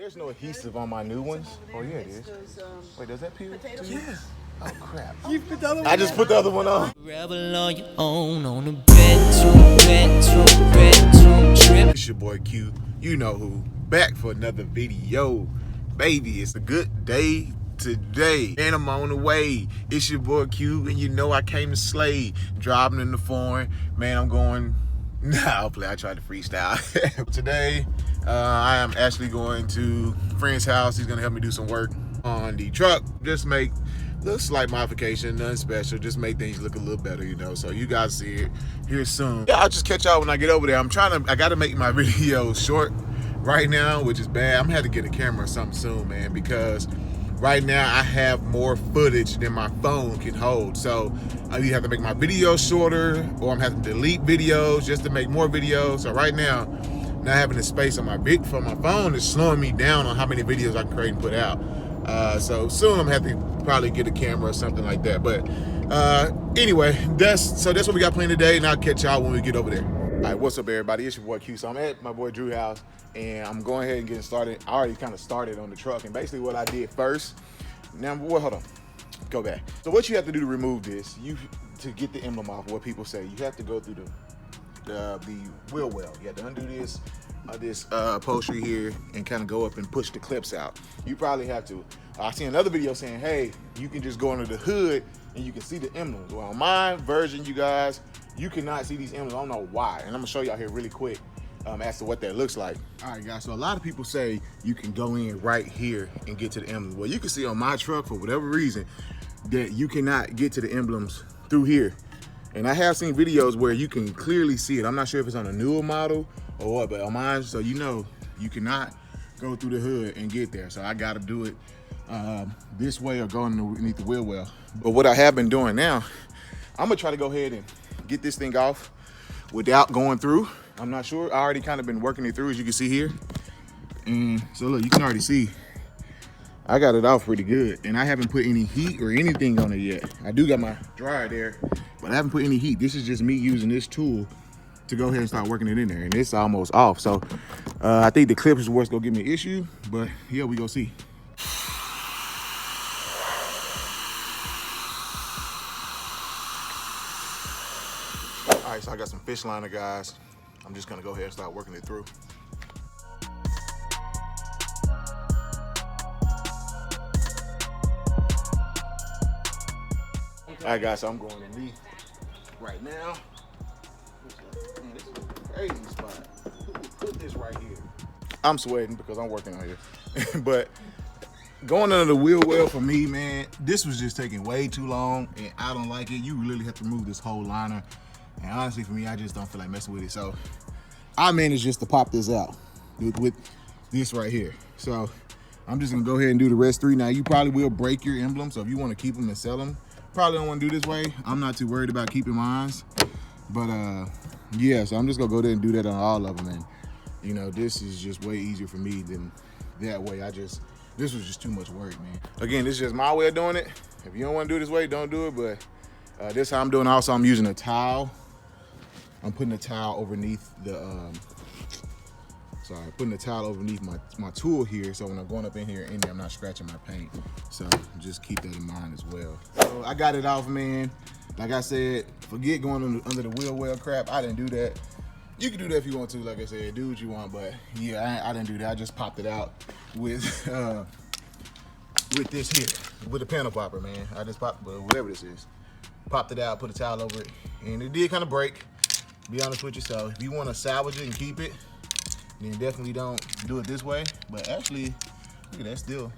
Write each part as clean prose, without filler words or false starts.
There's no adhesive on my new ones. Oh yeah, it is. Wait, does that peel? Yeah. Oh crap. You put the other one I just put the other one on. Rebel on your own on a bedroom trip. It's your boy Q. You know who. Back for another video. Baby, it's a good day today. And I'm on the way. It's your boy Q, and you know I came to slay. Driving in the foreign. Man, I'm going. Nah, I tried to freestyle. Today, I am actually going to a friend's house. He's gonna help me do some work on the truck. Just make a little slight modification, nothing special. Just make things look a little better, you know. So you guys see it here soon. Yeah, I'll just catch y'all when I get over there. I gotta make my video short right now, which is bad. I'm gonna have to get a camera or something soon, man, because right now I have more footage than my phone can hold. So I either have to make my videos shorter or I'm having to delete videos just to make more videos. So right now, not having the space on my phone is slowing me down on how many videos I can create and put out. So soon I'm gonna have to probably get a camera or something like that. But anyway, that's what we got planned today, and I'll catch y'all when we get over there. All right, what's up, everybody? It's your boy Q. So I'm at my boy Drew's house, and I'm going ahead and getting started. I already kind of started on the truck, and basically what I did first. Now, well, hold on, go back. So what you have to do to remove this, to get the emblem off, what people say, you have to go through the wheel well. You have to undo this upholstery here and kind of go up and push the clips out. You probably have to. I seen another video saying, hey, you can just go under the hood and you can see the emblems. Well, on my version, you guys, you cannot see these emblems. I don't know why, and I'm gonna show y'all here really quick as to what that looks like. All right, guys, so a lot of people say you can go in right here and get to the emblems. Well, you can see on my truck, for whatever reason, that you cannot get to the emblems through here. And I have seen videos where you can clearly see it. I'm not sure if it's on a newer model or what, but on mine, so you know you cannot go through the hood and get there. So I gotta do it this way or go underneath the wheel well. But what I have been doing now, I'm gonna try to go ahead and get this thing off without going through. I'm not sure. I already kind of been working it through, as you can see here. And so look, you can already see I got it off pretty good, and I haven't put any heat or anything on it yet. I do got my dryer there, but I haven't put any heat. This is just me using this tool to go ahead and start working it in there, and it's almost off. So I think the clip is what's gonna give me an issue, but yeah, we gonna see. All right, so I got some fish liner, guys. I'm just gonna go ahead and start working it through. All right, guys, so I'm going underneath right now. Man, this is a crazy spot. Who would put this right here? I'm sweating because I'm working on here. But going under the wheel well for me, man, this was just taking way too long, and I don't like it. You really have to remove this whole liner. And honestly, for me, I just don't feel like messing with it. So I managed just to pop this out with this right here. So I'm just gonna go ahead and do the rest three. Now, you probably will break your emblem, so if you want to keep them and sell them, probably don't want to do this way. I'm not too worried about keeping mine, but yeah, so I'm just gonna go there and do that on all of them. And you know, this is just way easier for me than that way. This was just too much work, man. Again, this is just my way of doing it. If you don't want to do it this way, don't do it. But this is how I'm doing. Also, I'm using a towel. I'm putting a towel underneath putting the towel underneath my tool here, so when I'm going up in here, I'm not scratching my paint. So just keep that in mind as well. So I got it off, man. Like I said, forget going under the wheel well crap. I didn't do that. You can do that if you want to, like I said, do what you want, but yeah, I didn't do that. I just popped it out with this here, with a panel popper, man. I just popped, whatever this is. Popped it out, put a towel over it, and it did kind of break, to be honest with you. So if you want to salvage it and keep it, then definitely don't do it this way. But actually, look at that, still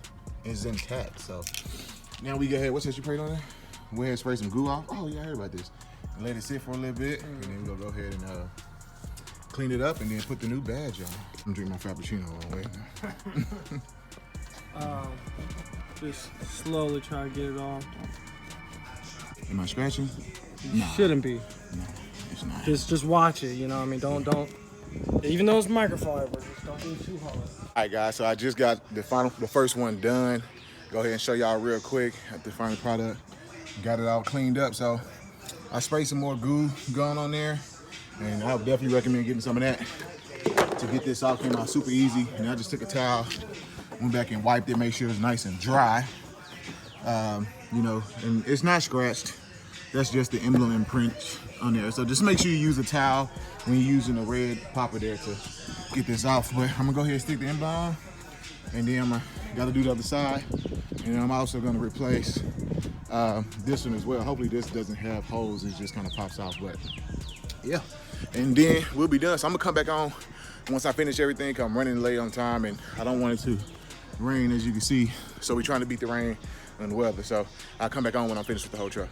is intact. So now we go ahead, what's that you prayed on there? Go ahead and spray some glue off. Oh yeah, I heard about this. And let it sit for a little bit, and then we're gonna go ahead and clean it up and then put the new badge on. I'm drinking my Frappuccino all the way. Just slowly try to get it off. Am I scratching? You shouldn't be. No, it's not. Just watch it, you know what I mean? Don't, even though it's microfiber, just don't do it too hard. All right, guys, so I just got the first one done. Go ahead and show y'all real quick at the final product. Got it all cleaned up, so I sprayed some more glue going on there, and I would definitely recommend getting some of that to get this off. Came out super easy, and I just took a towel Went back and wiped it, make sure it's nice and dry. You know, and it's not scratched. That's just the emblem imprint on there. So just make sure you use a towel when you're using a red popper there to get this off. But I'm gonna go ahead and stick the emblem on, and then I gotta do the other side. And I'm also gonna replace this one as well. Hopefully this doesn't have holes, it just kind of pops off, but yeah. And then we'll be done. So I'm gonna come back on once I finish everything. I'm running late on time and I don't want it to rain, as you can see. So we're trying to beat the rain and the weather. So I'll come back on when I'm finished with the whole truck.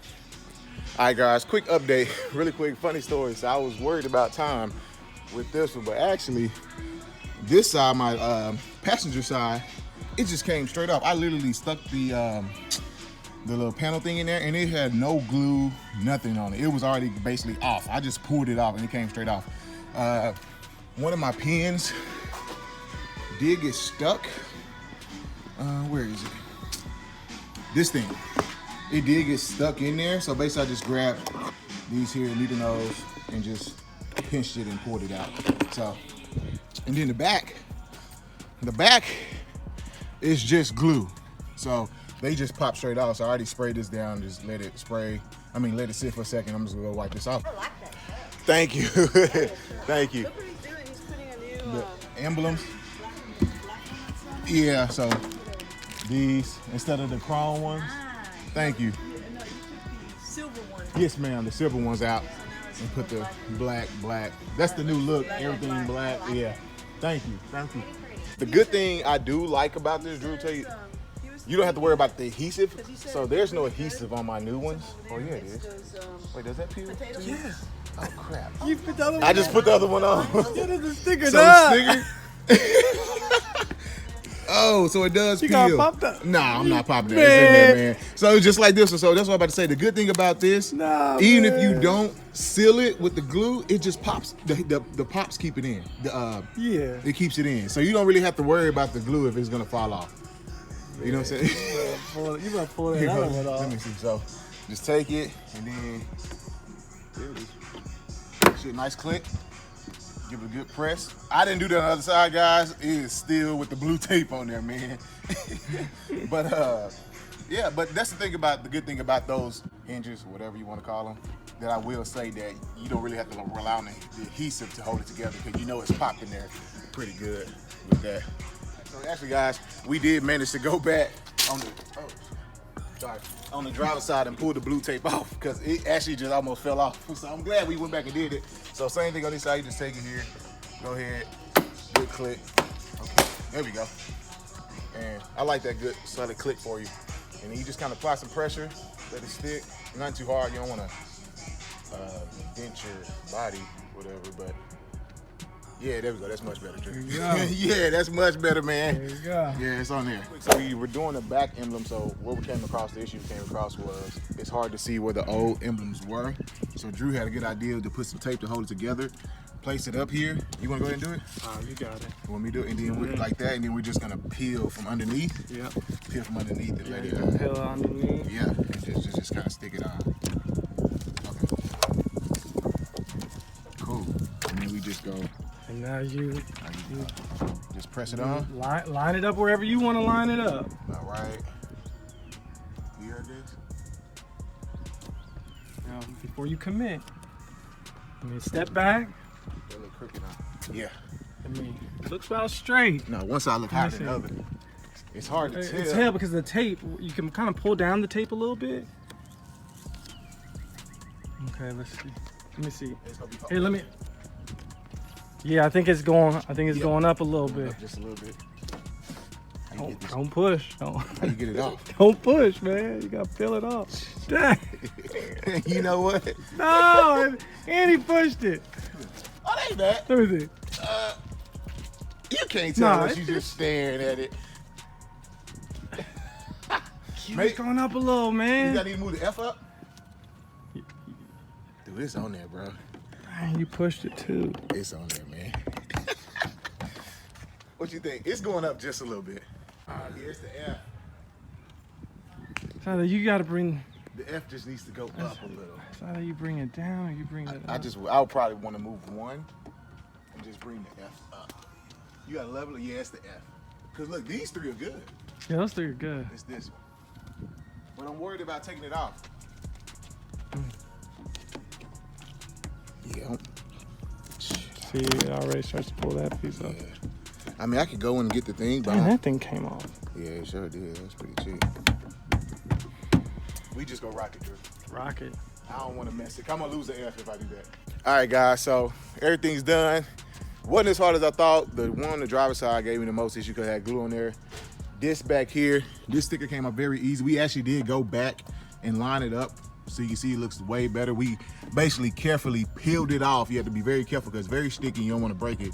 All right, guys, quick update, really quick, funny story. So I was worried about time with this one, but actually this side, my passenger side, it just came straight off. I literally stuck the little panel thing in there and it had no glue, nothing on it. It was already basically off. I just pulled it off and it came straight off. One of my pins did get stuck. Where is it? This thing. It did get stuck in there, so basically I just grabbed these here leader nose and just pinched it and pulled it out. So, and then the back is just glue. So they just pop straight off. So I already sprayed this down, just let it sit for a second. I'm just gonna go wipe this off. I like that. Thank you. Thank you. Look what he's doing. He's putting a new The emblems. Yeah, so these instead of the chrome ones. Thank you. No, you took the silver one. Yes, ma'am. The silver ones out and put the black. That's the new look. Everything black. Yeah. Thank you. Thank you. The good thing I do like about this, Drew, tell you, you don't have to worry about the adhesive. So there's no adhesive on my new ones. Oh yeah, it is. Wait, does that peel? Yeah. Oh crap. You put the other one I just put the other one on. Yeah, there's a sticker So there. Oh, so it does You peel. got popped up. Nah, I'm not popping that. It's in there, man. So it's just like this one. So that's what I'm about to say. The good thing about this, Nah, even man. if you don't seal it with the glue, it just pops. The pops keep it in. Yeah. It keeps it in. So you don't really have to worry about the glue if it's gonna fall off. You know what I'm saying? You better pull that Here other goes. one Let off. me see. So just take it and then there it is. Shit, nice click. Give it a good press. I didn't do that on the other side, guys. It is still with the blue tape on there, man. But yeah, but that's the good thing about those hinges, whatever you want to call them, that I will say that you don't really have to rely on the adhesive to hold it together because you know it's popped in there pretty good with that. So actually, guys, we did manage to go back on the driver's side and pull the blue tape off because it actually just almost fell off. So I'm glad we went back and did it. So same thing on this side, you just take it here, go ahead, good click. Okay, there we go. And I like that good solid click for you. And then you just kind of apply some pressure, let it stick. Not too hard, you don't want to dent your body, whatever, but yeah, there we go. That's much better, Drew. There you go. Yeah, that's much better, man. There you go. Yeah, it's on there. So we were doing the back emblem. So what we came across, the issue we came across was it's hard to see where the old emblems were. So Drew had a good idea to put some tape to hold it together. Place it up here. You want to go ahead and do it? You got it. You want me to do it? And then we like that, and then we're just gonna peel from underneath. Yep. Peel from underneath and let You it. can peel underneath. Yeah, and just kind of stick it on. Okay. Cool. And then we just go. And now you Just press it on. line it up wherever you want to line it up. All right. Here it is. Now, before you commit, step back. That look crooked on. Yeah. It looks about straight. No, one side look higher than the other. It's hard to tell. It's hell because the tape, you can kind of pull down the tape a little bit. Okay, let's see. Let me see. Here, let me. Yeah, I think it's going. Going up a little bit. Up just a little bit. How you get this? Don't push. Don't. How you get it off? Don't push, man. You gotta peel it off. Dang. You know what? No, and he pushed it. Oh, that ain't bad. Let me see. You can't tell Nah, us you just staring at it. It's going up a little, You man. gotta need to move the F up. Dude, it's on there, bro. Man, you pushed it too. It's on there, man. What you think? It's going up just a little bit. Here's the F. It's either you gotta bring. The F just needs to go up a little. It's either you bring it down or you bring it up. I would probably want to move one and just bring the F up. You gotta level it. Yeah, it's the F. Cause look, these three are good. Yeah, those three are good. It's this one. But I'm worried about taking it off. Yeah. See, it already starts to pull that piece off. Yeah. I mean, I could go and get the thing, but Man, that thing came off. yeah, it sure did. That's pretty cheap. We just go rock it, Drew. Rocket. I don't want to mess it. I'm gonna lose the F if I do that. All right, guys. So everything's done. Wasn't as hard as I thought. The one on the driver's side gave me the most issue because I had glue on there. This back here, this sticker came up very easy. We actually did go back and line it up so you can see it looks way better. We basically carefully peeled it off. You have to be very careful because it's very sticky. You don't want to break it.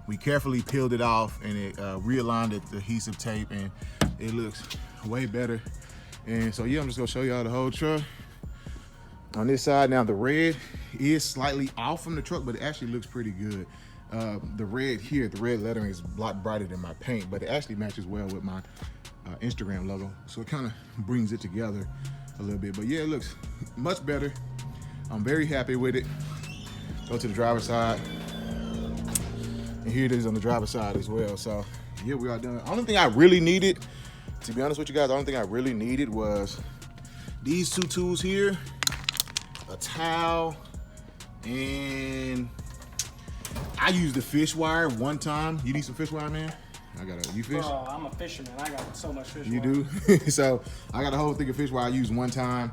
We carefully peeled it off and it realigned it with adhesive tape, and it looks way better. And so yeah, I'm just gonna show y'all the whole truck. On this side now, the red is slightly off from the truck, but it actually looks pretty good. The red here, the red lettering is a lot brighter than my paint, but it actually matches well with my Instagram logo. So it kind of brings it together a little bit. But yeah, it looks much better. I'm very happy with it. Go to the driver's side. And here it is on the driver's side as well. So yeah, we are done. The only thing I really needed, to be honest with you guys, the only thing I really needed was these two tools here, a towel, and I used the fish wire one time. You need some fish wire, man? You fish? Bro, I'm a fisherman. I got so much fish You wire. do? So I got a whole thing of fish wire I used one time.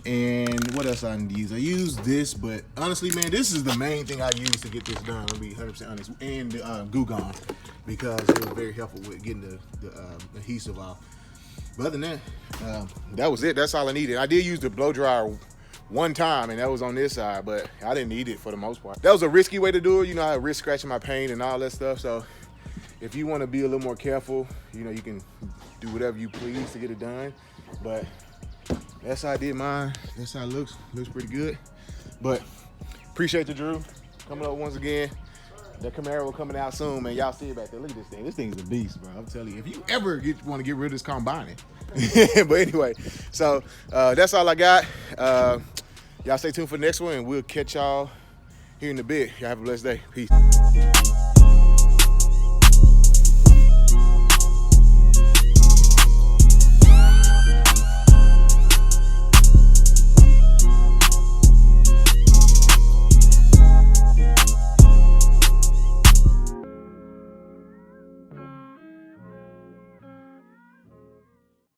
And what else I need to use? I used this, but honestly, man, this is the main thing I used to get this done. I'll be 100% honest. And Goo Gone, because it was very helpful with getting the adhesive off. But other than that, that was it. That's all I needed. I did use the blow dryer one time, and that was on this side, but I didn't need it for the most part. That was a risky way to do it. You know, I risk scratching my paint and all that stuff. So if you want to be a little more careful, you know, you can do whatever you please to get it done. But that's how I did mine. That's how it looks. Looks pretty good. But appreciate you, Drew, coming up once again. That Camaro coming out soon, man. Y'all see it back there. Look at this thing. This thing's a beast, bro. I'm telling you. If you ever want to get rid of this car, I'm buying it. But anyway, so that's all I got. Y'all stay tuned for the next one, and we'll catch y'all here in a bit. Y'all have a blessed day. Peace.